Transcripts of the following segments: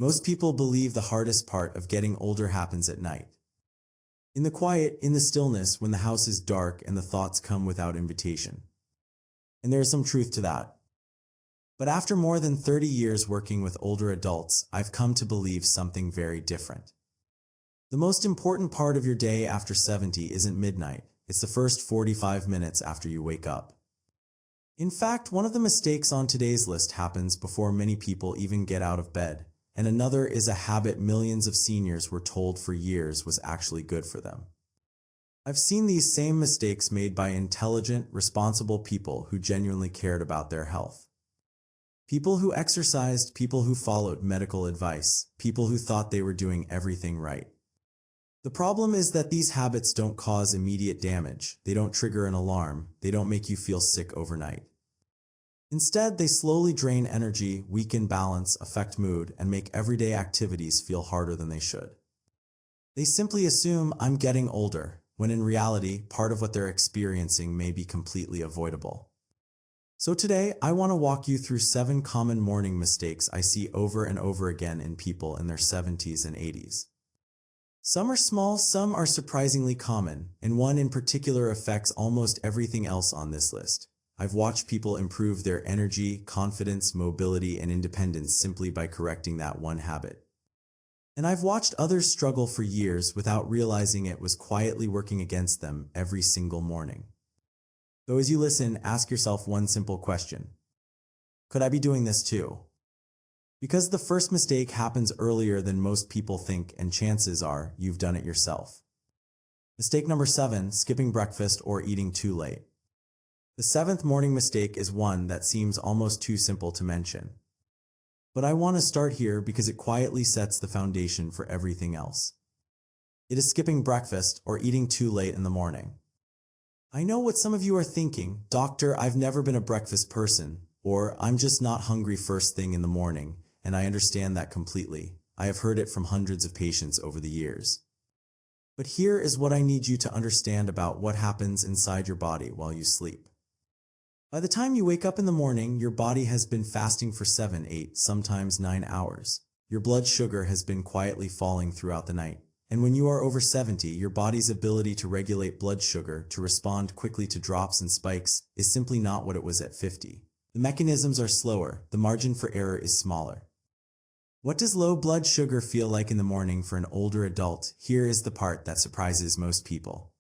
Most people believe the hardest part of getting older happens at night. In the quiet, in the stillness, when the house is dark and the thoughts come without invitation. And there is some truth to that. But after more than 30 years working with older adults, I've come to believe something very different. The most important part of your day after 70 isn't midnight, it's the first 45 minutes after you wake up. In fact, one of the mistakes on today's list happens before many people even get out of bed, and another is a habit millions of seniors were told for years was actually good for them. I've seen these same mistakes made by intelligent, responsible people who genuinely cared about their health. People who exercised, people who followed medical advice, people who thought they were doing everything right. The problem is that these habits don't cause immediate damage, they don't trigger an alarm, they don't make you feel sick overnight. Instead, they slowly drain energy, weaken balance, affect mood, and make everyday activities feel harder than they should. They simply assume I'm getting older, when in reality, part of what they're experiencing may be completely avoidable. So today, I want to walk you through 7 common morning mistakes I see over and over again in people in their 70s and 80s. Some are small, some are surprisingly common, and one in particular affects almost everything else on this list. I've watched people improve their energy, confidence, mobility, and independence simply by correcting that one habit. And I've watched others struggle for years without realizing it was quietly working against them every single morning. So as you listen, ask yourself one simple question. Could I be doing this too? Because the first mistake happens earlier than most people think, and chances are you've done it yourself. Mistake number 7, skipping breakfast or eating too late. The 7th morning mistake is one that seems almost too simple to mention. But I want to start here because it quietly sets the foundation for everything else. It is skipping breakfast or eating too late in the morning. I know what some of you are thinking, Doctor, I've never been a breakfast person, or I'm just not hungry first thing in the morning, and I understand that completely. I have heard it from hundreds of patients over the years. But here is what I need you to understand about what happens inside your body while you sleep. By the time you wake up in the morning, your body has been fasting for 7, 8, sometimes 9 hours. Your blood sugar has been quietly falling throughout the night. And when you are over 70, your body's ability to regulate blood sugar, to respond quickly to drops and spikes, is simply not what it was at 50. The mechanisms are slower, the margin for error is smaller. What does low blood sugar feel like in the morning for an older adult? Here is the part that surprises most people.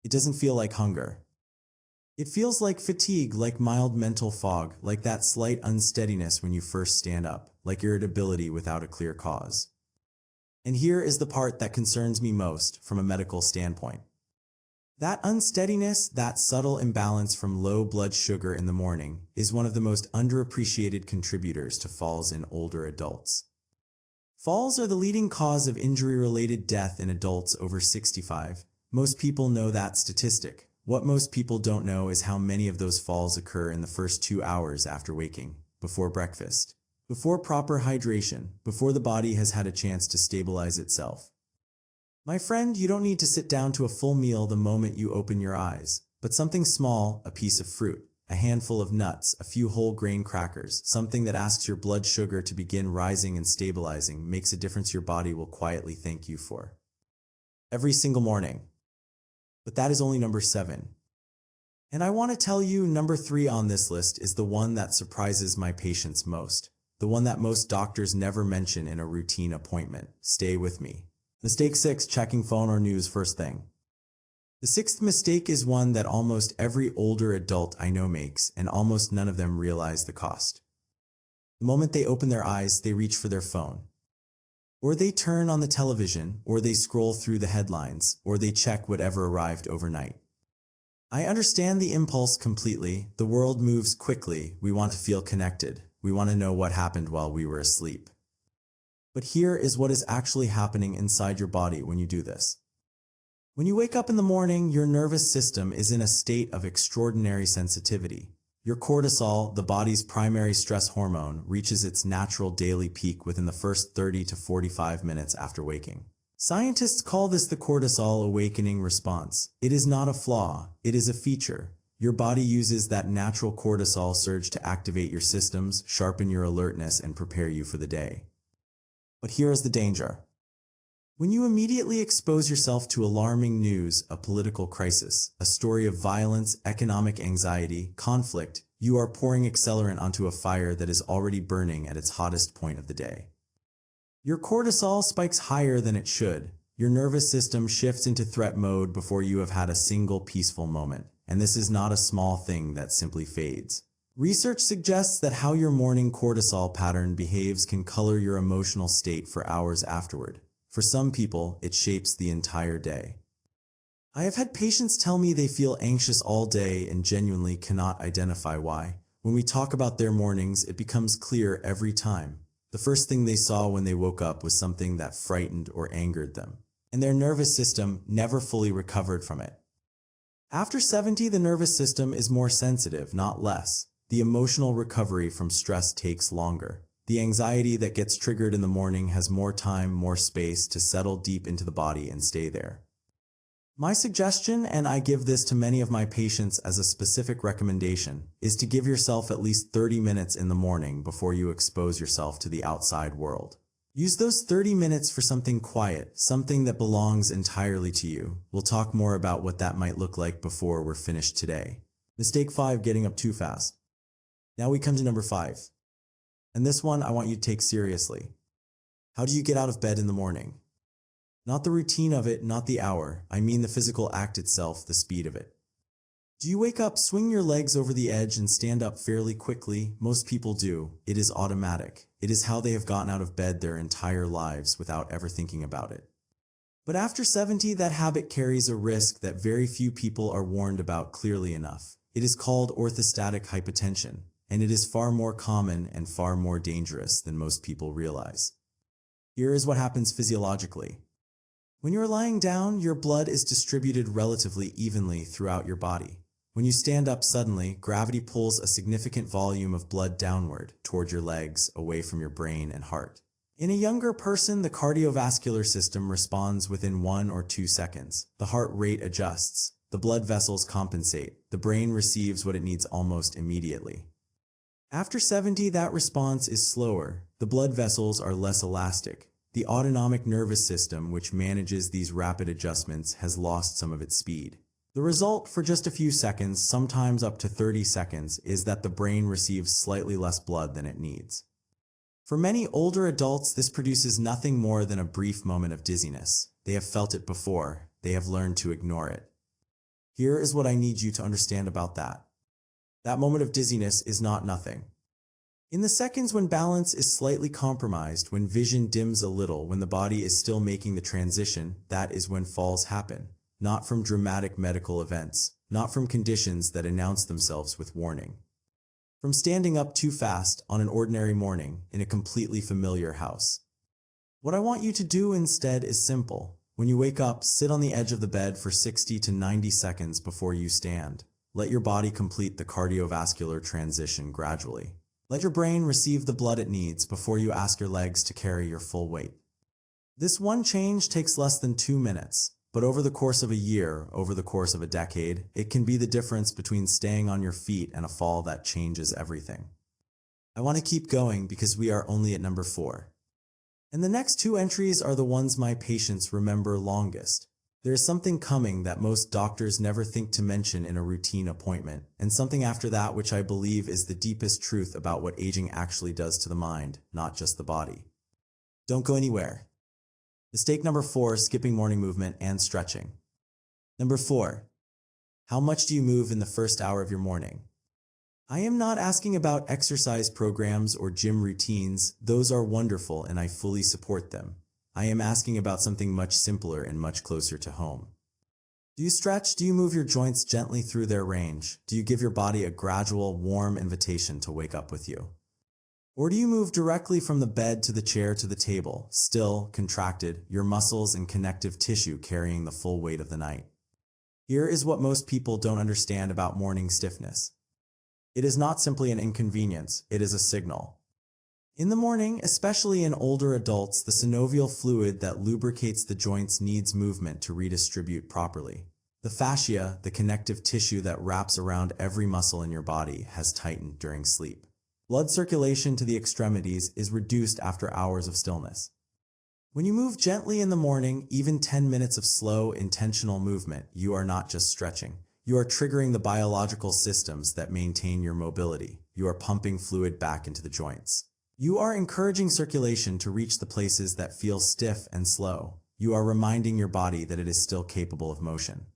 It doesn't feel like hunger. It feels like fatigue, like mild mental fog, like that slight unsteadiness when you first stand up, like irritability without a clear cause. And here is the part that concerns me most from a medical standpoint. That unsteadiness, that subtle imbalance from low blood sugar in the morning, is one of the most underappreciated contributors to falls in older adults. Falls are the leading cause of injury-related death in adults over 65. Most people know that statistic. What most people don't know is how many of those falls occur in the first 2 hours after waking, before breakfast, before proper hydration, before the body has had a chance to stabilize itself. My friend, you don't need to sit down to a full meal the moment you open your eyes, but something small, a piece of fruit, a handful of nuts, a few whole grain crackers, something that asks your blood sugar to begin rising and stabilizing, makes a difference your body will quietly thank you for. Every single morning. But that is only number 7. And I want to tell you, number 3 on this list is the one that surprises my patients most, the one that most doctors never mention in a routine appointment. Stay with me. Mistake 6, checking phone or news first thing. The 6th mistake is one that almost every older adult I know makes, and almost none of them realize the cost. The moment they open their eyes, they reach for their phone. Or they turn on the television, or they scroll through the headlines, or they check whatever arrived overnight. I understand the impulse completely. The world moves quickly. We want to feel connected. We want to know what happened while we were asleep. But here is what is actually happening inside your body when you do this. When you wake up in the morning, your nervous system is in a state of extraordinary sensitivity. Your cortisol, the body's primary stress hormone, reaches its natural daily peak within the first 30 to 45 minutes after waking. Scientists call this the cortisol awakening response. It is not a flaw, it is a feature. Your body uses that natural cortisol surge to activate your systems, sharpen your alertness, and prepare you for the day. But here is the danger. When you immediately expose yourself to alarming news, a political crisis, a story of violence, economic anxiety, conflict, you are pouring accelerant onto a fire that is already burning at its hottest point of the day. Your cortisol spikes higher than it should. Your nervous system shifts into threat mode before you have had a single peaceful moment. And this is not a small thing that simply fades. Research suggests that how your morning cortisol pattern behaves can color your emotional state for hours afterward. For some people, it shapes the entire day. I have had patients tell me they feel anxious all day and genuinely cannot identify why. When we talk about their mornings, it becomes clear every time. The first thing they saw when they woke up was something that frightened or angered them, and their nervous system never fully recovered from it. After 70, the nervous system is more sensitive, not less. The emotional recovery from stress takes longer. The anxiety that gets triggered in the morning has more time, more space to settle deep into the body and stay there. My suggestion, and I give this to many of my patients as a specific recommendation, is to give yourself at least 30 minutes in the morning before you expose yourself to the outside world. Use those 30 minutes for something quiet, something that belongs entirely to you. We'll talk more about what that might look like before we're finished today. Mistake 5, getting up too fast. Now we come to number 5. And this one I want you to take seriously. How do you get out of bed in the morning? Not the routine of it, not the hour. I mean the physical act itself, the speed of it. Do you wake up, swing your legs over the edge, and stand up fairly quickly? Most people do. It is automatic. It is how they have gotten out of bed their entire lives without ever thinking about it. But after 70, that habit carries a risk that very few people are warned about clearly enough. It is called orthostatic hypotension, and it is far more common and far more dangerous than most people realize. Here is what happens physiologically. When you are lying down, your blood is distributed relatively evenly throughout your body. When you stand up suddenly, gravity pulls a significant volume of blood downward toward your legs, away from your brain and heart. In a younger person, the cardiovascular system responds within 1 or 2 seconds. The heart rate adjusts. The blood vessels compensate. The brain receives what it needs almost immediately. After 70, that response is slower. The blood vessels are less elastic. The autonomic nervous system, which manages these rapid adjustments, has lost some of its speed. The result, for just a few seconds, sometimes up to 30 seconds, is that the brain receives slightly less blood than it needs. For many older adults, this produces nothing more than a brief moment of dizziness. They have felt it before. They have learned to ignore it. Here is what I need you to understand about that. That moment of dizziness is not nothing. In the seconds when balance is slightly compromised, when vision dims a little, when the body is still making the transition, that is when falls happen. Not from dramatic medical events, not from conditions that announce themselves with warning. From standing up too fast on an ordinary morning in a completely familiar house. What I want you to do instead is simple. When you wake up, sit on the edge of the bed for 60 to 90 seconds before you stand. Let your body complete the cardiovascular transition gradually. Let your brain receive the blood it needs before you ask your legs to carry your full weight. This one change takes less than 2 minutes. But over the course of a year, over the course of a decade, it can be the difference between staying on your feet and a fall that changes everything. I want to keep going because we are only at number 4. And the next 2 entries are the ones my patients remember longest. There is something coming that most doctors never think to mention in a routine appointment, and something after that which I believe is the deepest truth about what aging actually does to the mind, not just the body. Don't go anywhere. Mistake number 4, skipping morning movement and stretching. Number 4, how much do you move in the first hour of your morning? I am not asking about exercise programs or gym routines. Those are wonderful and I fully support them. I am asking about something much simpler and much closer to home. Do you stretch? Do you move your joints gently through their range? Do you give your body a gradual, warm invitation to wake up with you? Or do you move directly from the bed to the chair to the table, still, contracted, your muscles and connective tissue carrying the full weight of the night? Here is what most people don't understand about morning stiffness. It is not simply an inconvenience, it is a signal. In the morning, especially in older adults, the synovial fluid that lubricates the joints needs movement to redistribute properly. The fascia, the connective tissue that wraps around every muscle in your body, has tightened during sleep. Blood circulation to the extremities is reduced after hours of stillness. When you move gently in the morning, even 10 minutes of slow, intentional movement, you are not just stretching. You are triggering the biological systems that maintain your mobility. You are pumping fluid back into the joints. You are encouraging circulation to reach the places that feel stiff and slow. You are reminding your body that it is still capable of motion.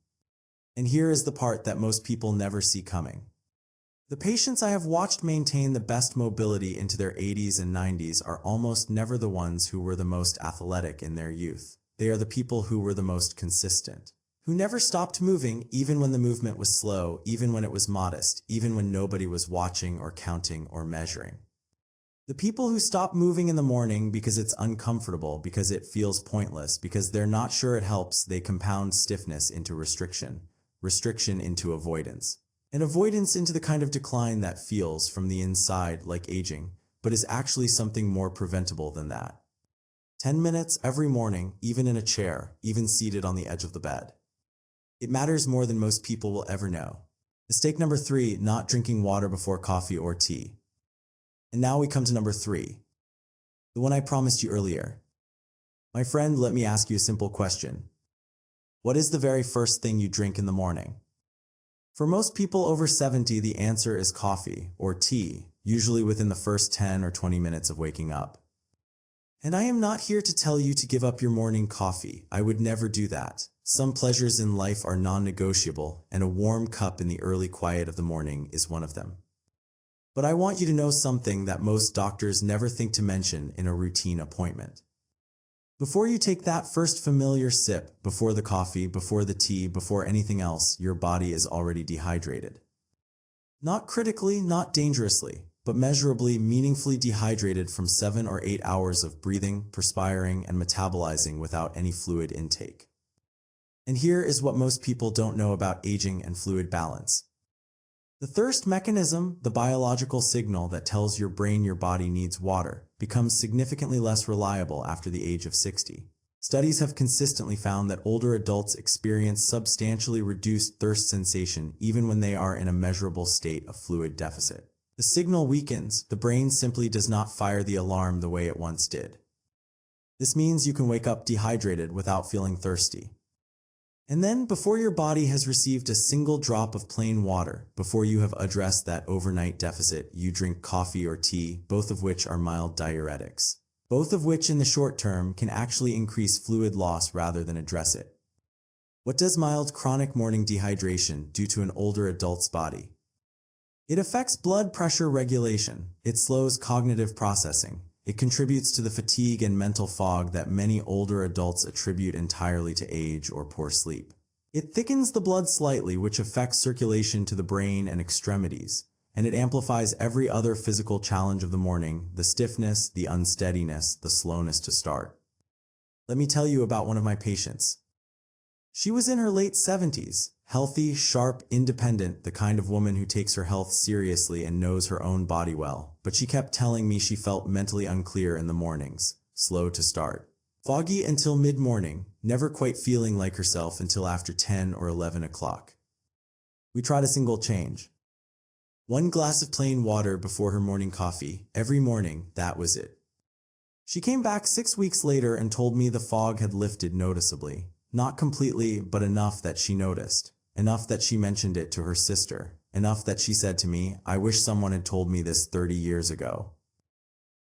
And here is the part that most people never see coming. The patients I have watched maintain the best mobility into their 80s and 90s are almost never the ones who were the most athletic in their youth. They are the people who were the most consistent, who never stopped moving even when the movement was slow, even when it was modest, even when nobody was watching or counting or measuring. The people who stop moving in the morning because it's uncomfortable, because it feels pointless, because they're not sure it helps, they compound stiffness into restriction, restriction into avoidance. And avoidance into the kind of decline that feels from the inside like aging, but is actually something more preventable than that. 10 minutes every morning, even in a chair, even seated on the edge of the bed. It matters more than most people will ever know. Mistake number 3, not drinking water before coffee or tea. And now we come to number 3, the one I promised you earlier. My friend, let me ask you a simple question. What is the very first thing you drink in the morning? For most people over 70, the answer is coffee or tea, usually within the first 10 or 20 minutes of waking up. And I am not here to tell you to give up your morning coffee. I would never do that. Some pleasures in life are non-negotiable, and a warm cup in the early quiet of the morning is one of them. But I want you to know something that most doctors never think to mention in a routine appointment. Before you take that first familiar sip, before the coffee, before the tea, before anything else, your body is already dehydrated. Not critically, not dangerously, but measurably, meaningfully dehydrated from 7 or 8 hours of breathing, perspiring, and metabolizing without any fluid intake. And here is what most people don't know about aging and fluid balance. The thirst mechanism, the biological signal that tells your brain your body needs water, becomes significantly less reliable after the age of 60. Studies have consistently found that older adults experience substantially reduced thirst sensation even when they are in a measurable state of fluid deficit. The signal weakens, the brain simply does not fire the alarm the way it once did. This means you can wake up dehydrated without feeling thirsty. And then, before your body has received a single drop of plain water, before you have addressed that overnight deficit, you drink coffee or tea, both of which are mild diuretics. Both of which in the short term can actually increase fluid loss rather than address it. What does mild chronic morning dehydration do to an older adult's body? It affects blood pressure regulation. It slows cognitive processing. It contributes to the fatigue and mental fog that many older adults attribute entirely to age or poor sleep. It thickens the blood slightly, which affects circulation to the brain and extremities, and it amplifies every other physical challenge of the morning, the stiffness, the unsteadiness, the slowness to start. Let me tell you about one of my patients. She was in her late 70s, healthy, sharp, independent, the kind of woman who takes her health seriously and knows her own body well, but she kept telling me she felt mentally unclear in the mornings, slow to start, foggy until mid-morning, never quite feeling like herself until after 10 or 11 o'clock. We tried a single change. 1 glass of plain water before her morning coffee, every morning, that was it. She came back 6 weeks later and told me the fog had lifted noticeably. Not completely, but enough that she noticed. Enough that she mentioned it to her sister. Enough that she said to me, "I wish someone had told me this 30 years ago."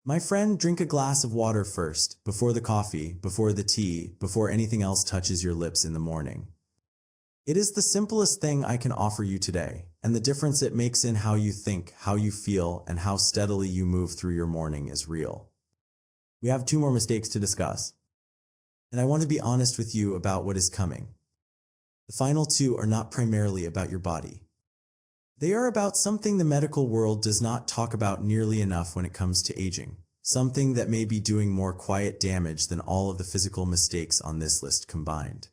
My friend, drink a glass of water first, before the coffee, before the tea, before anything else touches your lips in the morning. It is the simplest thing I can offer you today, and the difference it makes in how you think, how you feel, and how steadily you move through your morning is real. We have 2 more mistakes to discuss. And I want to be honest with you about what is coming. The final 2 are not primarily about your body. They are about something the medical world does not talk about nearly enough when it comes to aging. Something that may be doing more quiet damage than all of the physical mistakes on this list combined.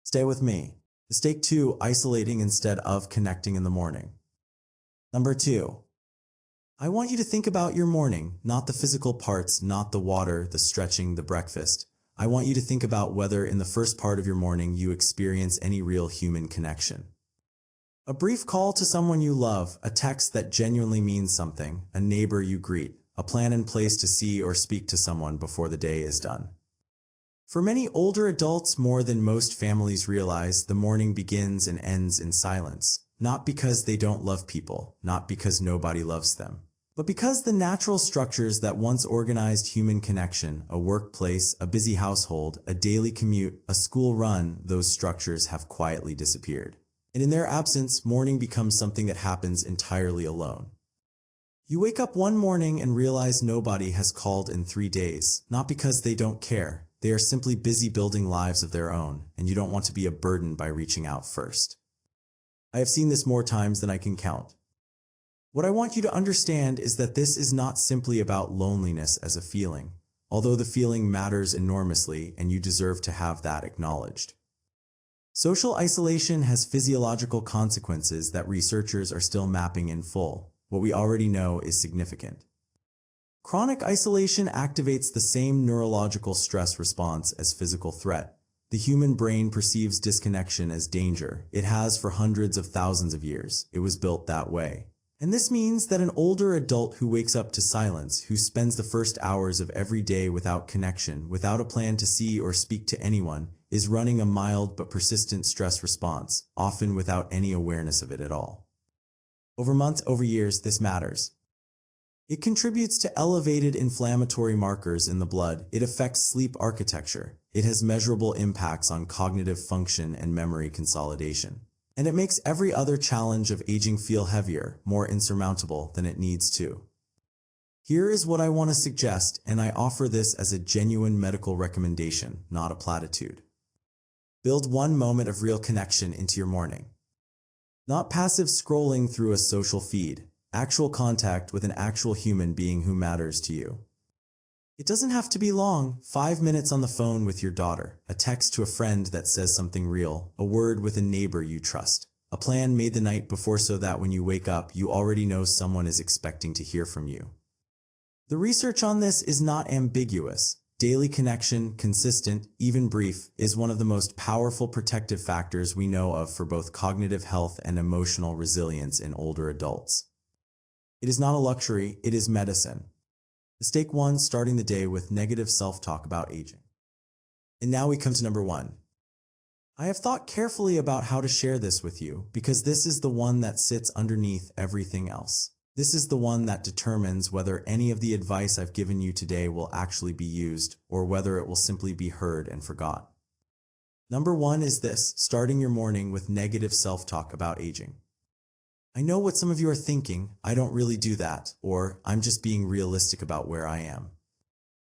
Stay with me. Mistake 2, isolating instead of connecting in the morning. Number 2. I want you to think about your morning, not the physical parts, not the water, the stretching, the breakfast. I want you to think about whether in the first part of your morning you experience any real human connection. A brief call to someone you love, a text that genuinely means something, a neighbor you greet, a plan in place to see or speak to someone before the day is done. For many older adults, more than most families realize, the morning begins and ends in silence, not because they don't love people, not because nobody loves them, but because the natural structures that once organized human connection, a workplace, a busy household, a daily commute, a school run, those structures have quietly disappeared. And in their absence, morning becomes something that happens entirely alone. You wake up one morning and realize nobody has called in 3 days, not because they don't care. They are simply busy building lives of their own, and you don't want to be a burden by reaching out first. I have seen this more times than I can count. What I want you to understand is that this is not simply about loneliness as a feeling, although the feeling matters enormously and you deserve to have that acknowledged. Social isolation has physiological consequences that researchers are still mapping in full. What we already know is significant. Chronic isolation activates the same neurological stress response as physical threat. The human brain perceives disconnection as danger. It has for hundreds of thousands of years. It was built that way. And this means that an older adult who wakes up to silence, who spends the first hours of every day without connection, without a plan to see or speak to anyone, is running a mild but persistent stress response, often without any awareness of it at all. Over months, over years, this matters. It contributes to elevated inflammatory markers in the blood. It affects sleep architecture. It has measurable impacts on cognitive function and memory consolidation. And it makes every other challenge of aging feel heavier, more insurmountable than it needs to. Here is what I want to suggest, and I offer this as a genuine medical recommendation, not a platitude. Build one moment of real connection into your morning. Not passive scrolling through a social feed, actual contact with an actual human being who matters to you. It doesn't have to be long. 5 minutes on the phone with your daughter, a text to a friend that says something real, a word with a neighbor you trust, a plan made the night before so that when you wake up, you already know someone is expecting to hear from you. The research on this is not ambiguous. Daily connection, consistent, even brief, is one of the most powerful protective factors we know of for both cognitive health and emotional resilience in older adults. It is not a luxury, it is medicine. Mistake 1, starting the day with negative self-talk about aging. And now we come to number 1. I have thought carefully about how to share this with you because this is the one that sits underneath everything else. This is the one that determines whether any of the advice I've given you today will actually be used or whether it will simply be heard and forgot. Number 1 is this: starting your morning with negative self-talk about aging. I know what some of you are thinking: I don't really do that, or I'm just being realistic about where I am.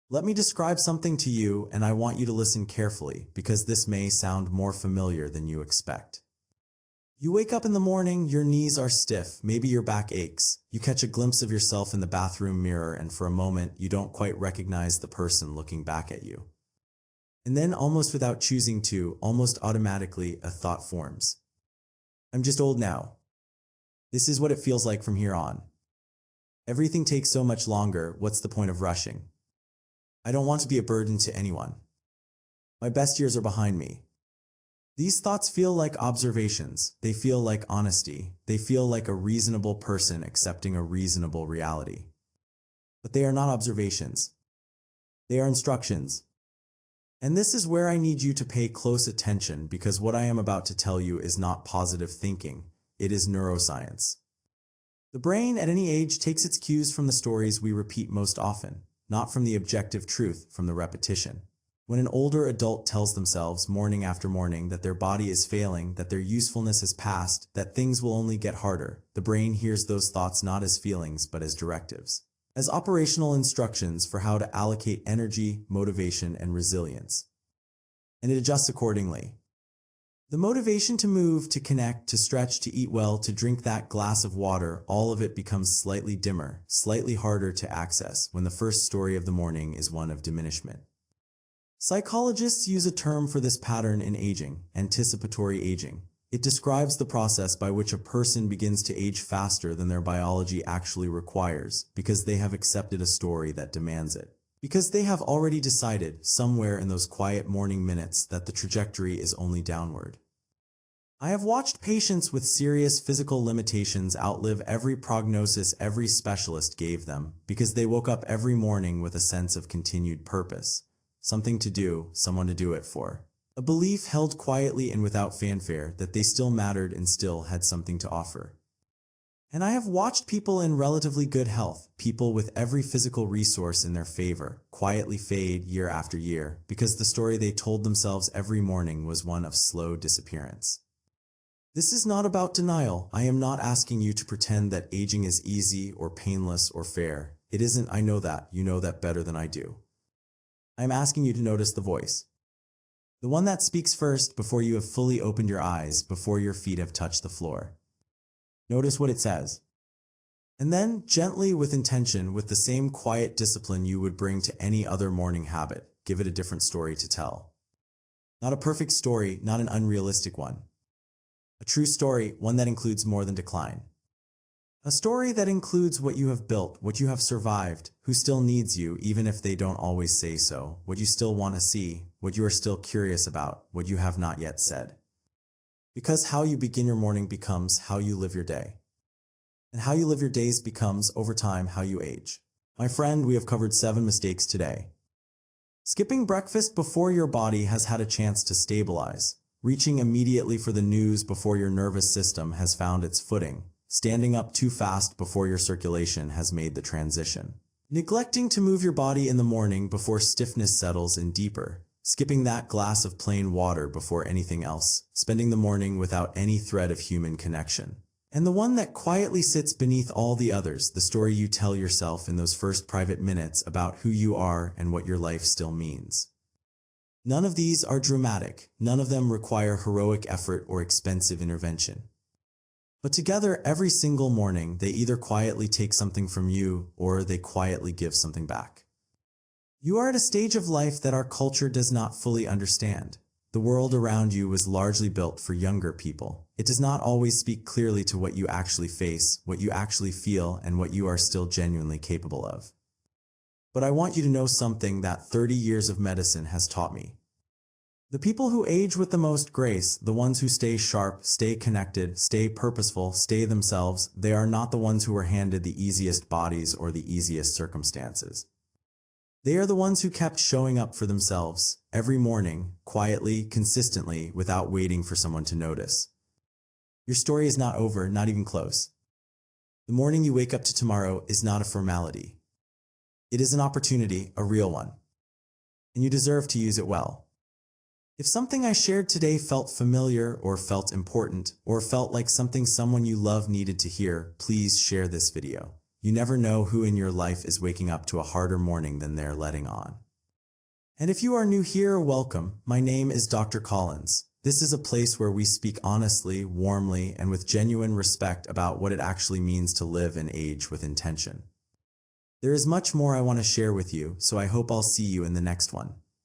Let me describe something to you, and I want you to listen carefully because this may sound more familiar than you expect. You wake up in the morning, your knees are stiff, maybe your back aches. You catch a glimpse of yourself in the bathroom mirror, and for a moment, you don't quite recognize the person looking back at you. And then, almost without choosing to, almost automatically, a thought forms. I'm just old now. This is what it feels like from here on. Everything takes so much longer, what's the point of rushing? I don't want to be a burden to anyone. My best years are behind me. These thoughts feel like observations. They feel like honesty. They feel like a reasonable person accepting a reasonable reality. But they are not observations. They are instructions. And this is where I need you to pay close attention because what I am about to tell you is not positive thinking. It is neuroscience. The brain at any age takes its cues from the stories we repeat most often, not from the objective truth, from the repetition. When an older adult tells themselves morning after morning that their body is failing, that their usefulness has passed, that things will only get harder, the brain hears those thoughts not as feelings but as directives, as operational instructions for how to allocate energy, motivation, and resilience. And it adjusts accordingly. The motivation to move, to connect, to stretch, to eat well, to drink that glass of water, all of it becomes slightly dimmer, slightly harder to access when the first story of the morning is one of diminishment. Psychologists use a term for this pattern in aging: anticipatory aging. It describes the process by which a person begins to age faster than their biology actually requires because they have accepted a story that demands it. Because they have already decided, somewhere in those quiet morning minutes, that the trajectory is only downward. I have watched patients with serious physical limitations outlive every prognosis every specialist gave them because they woke up every morning with a sense of continued purpose. something to do, someone to do it for. A belief held quietly and without fanfare that they still mattered and still had something to offer. And I have watched people in relatively good health, people with every physical resource in their favor, quietly fade year after year because the story they told themselves every morning was one of slow disappearance. This is not about denial. I am not asking you to pretend that aging is easy or painless or fair. It isn't. I know that. You know that better than I do. I am asking you to notice the voice. The one that speaks first before you have fully opened your eyes, before your feet have touched the floor. Notice what it says. And then, gently, with intention, with the same quiet discipline you would bring to any other morning habit, give it a different story to tell. Not a perfect story, not an unrealistic one. A true story, one that includes more than decline. A story that includes what you have built, what you have survived, who still needs you even if they don't always say so, what you still want to see, what you are still curious about, what you have not yet said. Because how you begin your morning becomes how you live your day. And how you live your days becomes, over time, how you age. My friend, we have covered 7 mistakes today. Skipping breakfast before your body has had a chance to stabilize. Reaching immediately for the news before your nervous system has found its footing. Standing up too fast before your circulation has made the transition. Neglecting to move your body in the morning before stiffness settles in deeper. Skipping that glass of plain water before anything else. Spending the morning without any thread of human connection. And the one that quietly sits beneath all the others, the story you tell yourself in those first private minutes about who you are and what your life still means. None of these are dramatic. None of them require heroic effort or expensive intervention. But together, every single morning, they either quietly take something from you or they quietly give something back. You are at a stage of life that our culture does not fully understand. The world around you was largely built for younger people. It does not always speak clearly to what you actually face, what you actually feel, and what you are still genuinely capable of. But I want you to know something that 30 years of medicine has taught me. The people who age with the most grace, the ones who stay sharp, stay connected, stay purposeful, stay themselves, they are not the ones who were handed the easiest bodies or the easiest circumstances. They are the ones who kept showing up for themselves, every morning, quietly, consistently, without waiting for someone to notice. Your story is not over, not even close. The morning you wake up to tomorrow is not a formality. It is an opportunity, a real one. And you deserve to use it well. If something I shared today felt familiar or felt important or felt like something someone you love needed to hear, please share this video. You never know who in your life is waking up to a harder morning than they're letting on. And if you are new here, welcome. My name is Dr. Collins. This is a place where we speak honestly, warmly, and with genuine respect about what it actually means to live and age with intention. There is much more I want to share with you, so I hope I'll see you in the next one.